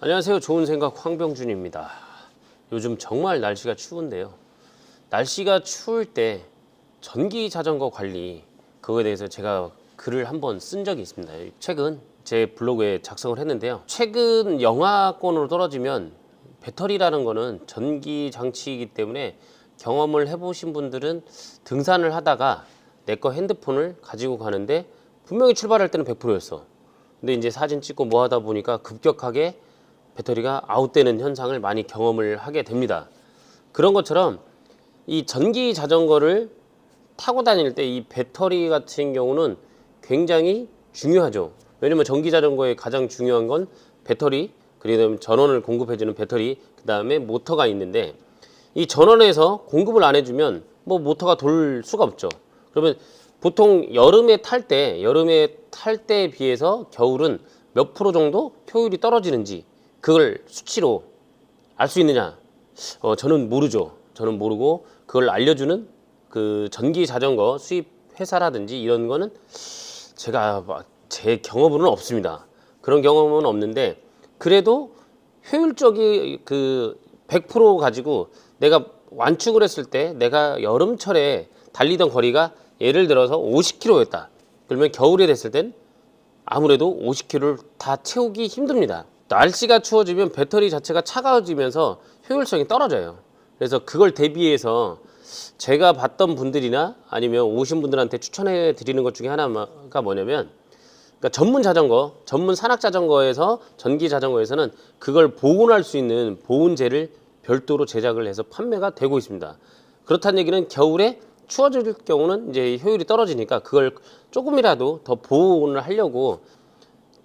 안녕하세요. 좋은 생각 황병준입니다. 요즘 정말 날씨가 추운데요. 날씨가 추울 때 전기 자전거 관리, 그거에 대해서 제가 글을 한번 쓴 적이 있습니다. 최근 제 블로그에 작성을 했는데요. 최근 영하권으로 떨어지면 배터리라는 거는 전기 장치이기 때문에 경험을 해보신 분들은 등산을 하다가 내 거 핸드폰을 가지고 가는데 분명히 출발할 때는 100%였어. 근데 이제 사진 찍고 뭐 하다 보니까 급격하게 배터리가 아웃되는 현상을 많이 경험을 하게 됩니다. 그런 것처럼 이 전기 자전거를 타고 다닐 때 이 배터리 같은 경우는 굉장히 중요하죠. 왜냐면 전기 자전거의 가장 중요한 건 배터리, 그리고 전원을 공급해주는 배터리, 그 다음에 모터가 있는데 이 전원에서 공급을 안 해주면 뭐 모터가 돌 수가 없죠. 그러면 보통 여름에 탈 때에 비해서 겨울은 몇 프로 정도 효율이 떨어지는지 그걸 수치로 알 수 있느냐? 저는 모르죠. 저는 모르고 그걸 알려주는 그 전기 자전거 수입 회사라든지 이런 거는 제 경험으로는 없습니다. 그런 경험은 없는데 그래도 효율적이 그 100% 가지고 내가 완축을 했을 때 내가 여름철에 달리던 거리가 예를 들어서 50km였다. 그러면 겨울에 됐을 땐 아무래도 50km를 다 채우기 힘듭니다. 날씨가 추워지면 배터리 자체가 차가워지면서 효율성이 떨어져요. 그래서 그걸 대비해서 제가 봤던 분들이나 아니면 오신 분들한테 추천해 드리는 것 중에 하나가 뭐냐면, 그러니까 전문 자전거, 전문 산악 자전거에서 전기 자전거에서는 그걸 보온할 수 있는 보온재를 별도로 제작을 해서 판매가 되고 있습니다. 그렇다는 얘기는 겨울에 추워질 경우는 이제 효율이 떨어지니까 그걸 조금이라도 더 보온을 하려고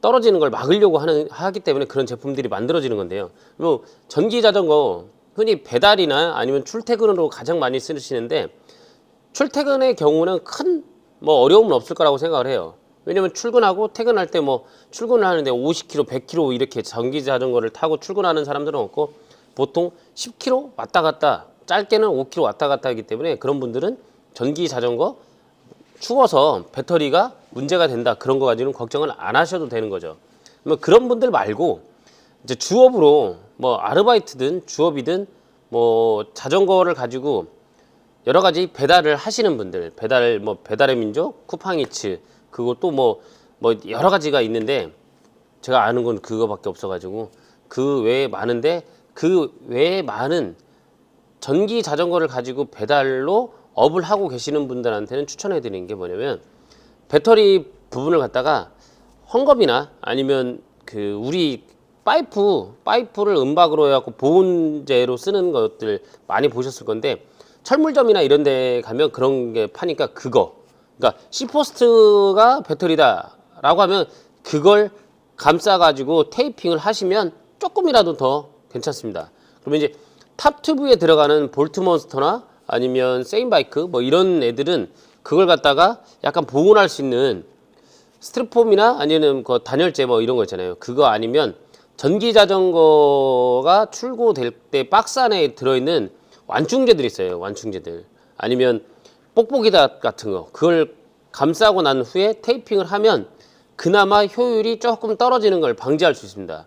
떨어지는 걸 막으려고 하기 때문에 그런 제품들이 만들어지는 건데요. 뭐 전기 자전거 흔히 배달이나 아니면 출퇴근으로 가장 많이 쓰시는데 출퇴근의 경우는 큰 뭐 어려움은 없을 거라고 생각을 해요. 왜냐면 출근하고 퇴근할 때 뭐 출근을 하는데 50km, 100km 이렇게 전기 자전거를 타고 출근하는 사람들은 없고 보통 10km 왔다 갔다, 짧게는 5km 왔다 갔다 하기 때문에 그런 분들은 전기 자전거 추워서 배터리가 문제가 된다, 그런 거 가지고는 걱정을 안 하셔도 되는 거죠. 뭐 그런 분들 말고 이제 주업으로 뭐 아르바이트든 주업이든 뭐 자전거를 가지고 여러 가지 배달을 하시는 분들, 배달의 민족, 쿠팡이츠, 그것도 뭐 여러 가지가 있는데 제가 아는 건 그거밖에 없어가지고 그 외에 많은데 그 외에 많은 전기 자전거를 가지고 배달로 업을 하고 계시는 분들한테는 추천해 드리는 게 뭐냐면, 배터리 부분을 갖다가 헝겊이나 아니면 그 우리 파이프를 은박으로 해갖고 보온재로 쓰는 것들 많이 보셨을 건데 철물점이나 이런 데 가면 그런 게 파니까 그러니까 C포스트가 배터리다 라고 하면 그걸 감싸 가지고 테이핑을 하시면 조금이라도 더 괜찮습니다. 그러면 이제 탑튜브에 들어가는 볼트몬스터나 아니면 세인바이크 뭐 이런 애들은 그걸 갖다가 약간 보온할 수 있는 스티로폼이나 아니면 그 단열재 뭐 이런 거 있잖아요. 그거 아니면 전기 자전거가 출고될 때 박스 안에 들어있는 완충제들 있어요. 완충제들. 아니면 뽁뽁이다 같은 거. 그걸 감싸고 난 후에 테이핑을 하면 그나마 효율이 조금 떨어지는 걸 방지할 수 있습니다.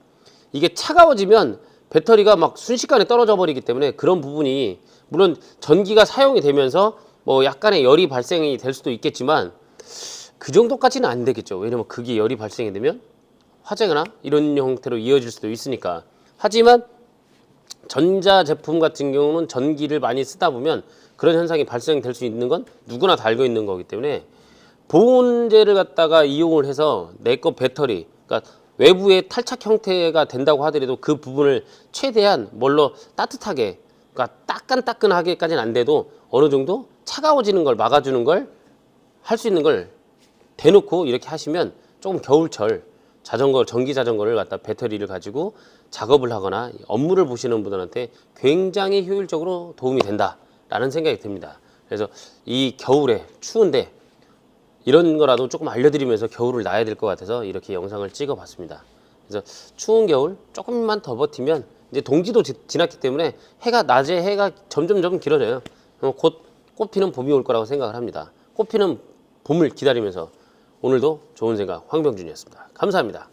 이게 차가워지면 배터리가 막 순식간에 떨어져 버리기 때문에 그런 부분이, 물론 전기가 사용이 되면서 뭐 약간의 열이 발생이 될 수도 있겠지만 그 정도까지는 안 되겠죠. 왜냐면 그게 열이 발생이 되면 화재나 이런 형태로 이어질 수도 있으니까. 하지만 전자 제품 같은 경우는 전기를 많이 쓰다 보면 그런 현상이 발생될 수 있는 건 누구나 다 알고 있는 거기 때문에 보온재를 갖다가 이용을 해서 내 거 배터리, 그러니까 외부의 탈착 형태가 된다고 하더라도 그 부분을 최대한 뭘로 따뜻하게, 그러니까 따끈따끈하게까지는 안 돼도 어느 정도 차가워지는 걸 막아주는 걸 할 수 있는 걸 대놓고 이렇게 하시면 조금 겨울철 전기 자전거를 갖다 배터리를 가지고 작업을 하거나 업무를 보시는 분들한테 굉장히 효율적으로 도움이 된다라는 생각이 듭니다. 그래서 이 겨울에 추운데 이런 거라도 조금 알려드리면서 겨울을 나야 될 것 같아서 이렇게 영상을 찍어 봤습니다. 그래서 추운 겨울 조금만 더 버티면 이제 동지도 지났기 때문에 낮에 해가 점점 길어져요. 곧 꽃피는 봄이 올 거라고 생각을 합니다. 꽃피는 봄을 기다리면서 오늘도 좋은 생각 황병준이었습니다. 감사합니다.